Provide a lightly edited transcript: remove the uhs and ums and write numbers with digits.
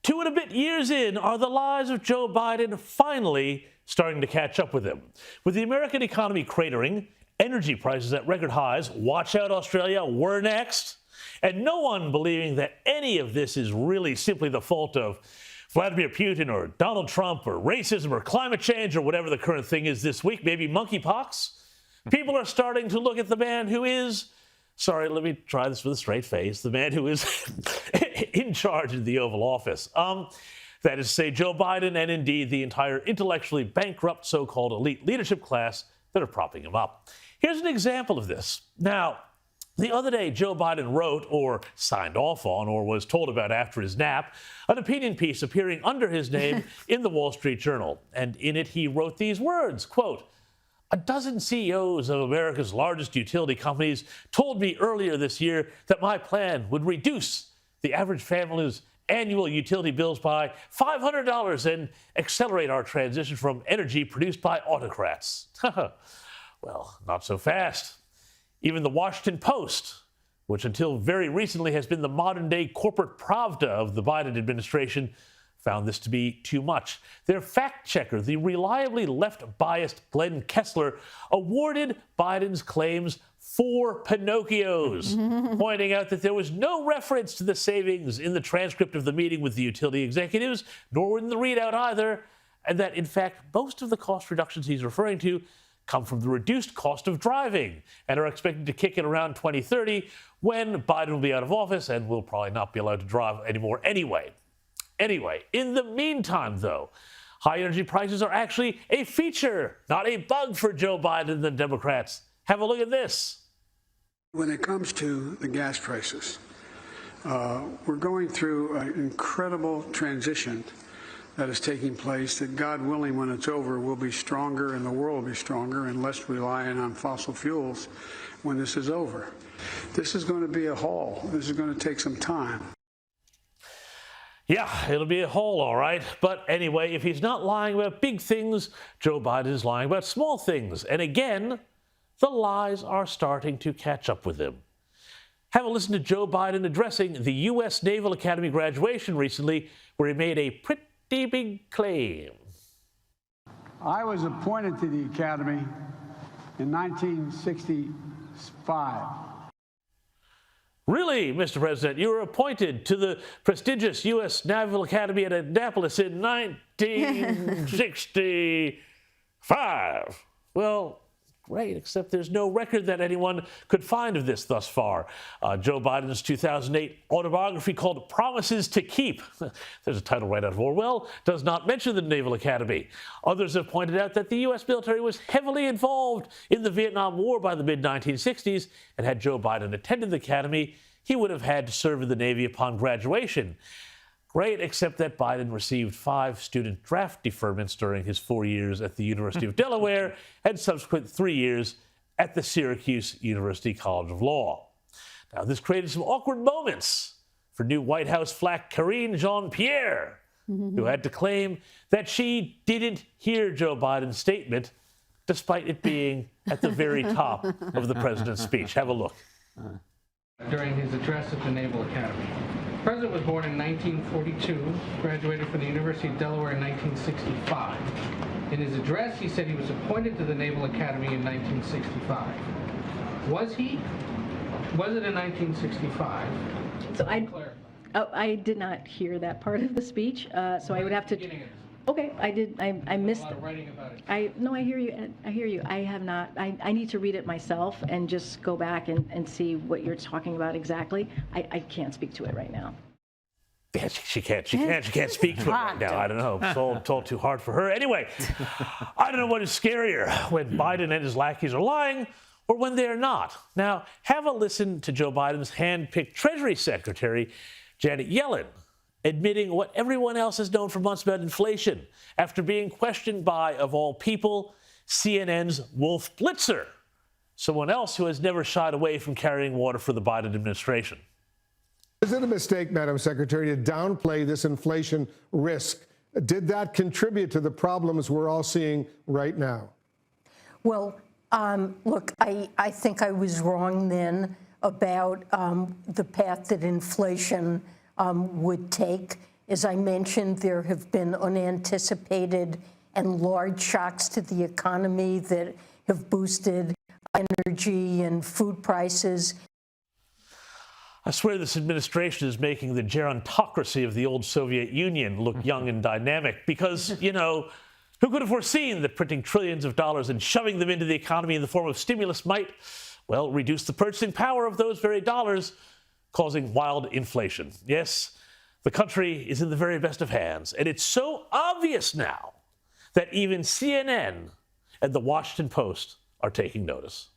2.5 years in, are the lies of Joe Biden finally starting to catch up with him? With the American economy cratering, energy prices at record highs, watch out Australia, we're next, and no one believing that any of this is really simply the fault of Vladimir Putin or Donald Trump or racism or climate change or whatever the current thing is this week, maybe monkeypox, people are starting to look at the man who is, sorry, let me try this with a straight face, the man who is in charge of the Oval Office. That is to say, Joe Biden and indeed the entire intellectually bankrupt so-called elite leadership class that are propping him up. Here's an example of this. Now, the other day, Joe Biden wrote or signed off on or was told about after his nap an opinion piece appearing under his name in the Wall Street Journal. And in it, he wrote these words, quote, "A dozen CEOs of America's largest utility companies told me earlier this year that my plan would reduce the average family's annual utility bills by $500 and accelerate our transition from energy produced by autocrats." Well, not so fast. Even the Washington Post, which until very recently has been the modern-day corporate Pravda of the Biden administration, found this to be too much. Their fact checker, the reliably left-biased Glenn Kessler, awarded Biden's claims 4 Pinocchios, pointing out that there was no reference to the savings in the transcript of the meeting with the utility executives, nor in the readout either, and that, in fact, most of the cost reductions he's referring to come from the reduced cost of driving and are expected to kick in around 2030 when Biden will be out of office and will probably not be allowed to drive anymore anyway. Anyway, in the meantime, though, high energy prices are actually a feature, not a bug for Joe Biden and the Democrats. Have a look at this. When it comes to the gas prices, we're going through an incredible transition that is taking place that, God willing, when it's over, we'll be stronger and the world will be stronger and less reliant on fossil fuels when this is over. This is going to be a haul. This is going to take some time. Yeah, it'll be a haul, all right. But anyway, if he's not lying about big things, Joe Biden is lying about small things. And again, the lies are starting to catch up with him. Have a listen to Joe Biden addressing the U.S. Naval Academy graduation recently, where he made a pretty big claim. I was appointed to the Academy in 1965. Really, Mr. President, you were appointed to the prestigious U.S. Naval Academy at Annapolis in 1965. Well, great, except there's no record that anyone could find of this thus far. Joe Biden's 2008 autobiography called Promises to Keep, there's a title right out of Orwell, does not mention the Naval Academy. Others have pointed out that the U.S. military was heavily involved in the Vietnam War by the mid-1960s, and had Joe Biden attended the Academy, he would have had to serve in the Navy upon graduation. Great, except that Biden received 5 student draft deferments during his 4 years at the University of Delaware and subsequent 3 years at the Syracuse University College of Law. Now, this created some awkward moments for new White House flack Karine Jean-Pierre, who had to claim that she didn't hear Joe Biden's statement, despite it being at the very top of the president's speech. Have a look. During his address at the Naval Academy. The president was born in 1942, graduated from the University of Delaware in 1965. In his address, he said he was appointed to the Naval Academy in 1965. Was he? Was it in 1965? So I did not hear that part of the speech, so I would have to. Okay, I did. I missed it. No, I hear you. Ed. I hear you. I have not. I need to read it myself and just go back and see what you're talking about exactly. I can't speak to it right now. Yeah, she can't speak to it right now. I don't know. It's all too hard for her. Anyway, I don't know what is scarier, when Biden and his lackeys are lying or when they are not. Now, have a listen to Joe Biden's hand-picked Treasury Secretary, Janet Yellen, admitting what everyone else has known for months about inflation after being questioned by, of all people, CNN's Wolf Blitzer, someone else who has never shied away from carrying water for the Biden administration. Is it a mistake, Madam Secretary, to downplay this inflation risk? Did that contribute to the problems we're all seeing right now? Well, look, I think I was wrong then about the path that inflation would take. As I mentioned, there have been unanticipated and large shocks to the economy that have boosted energy and food prices. I swear this administration is making the gerontocracy of the old Soviet Union look young and dynamic because, you know, who could have foreseen that printing trillions of dollars and shoving them into the economy in the form of stimulus might, well, reduce the purchasing power of those very dollars, causing wild inflation. Yes, the country is in the very best of hands, and it's so obvious now that even CNN and the Washington Post are taking notice.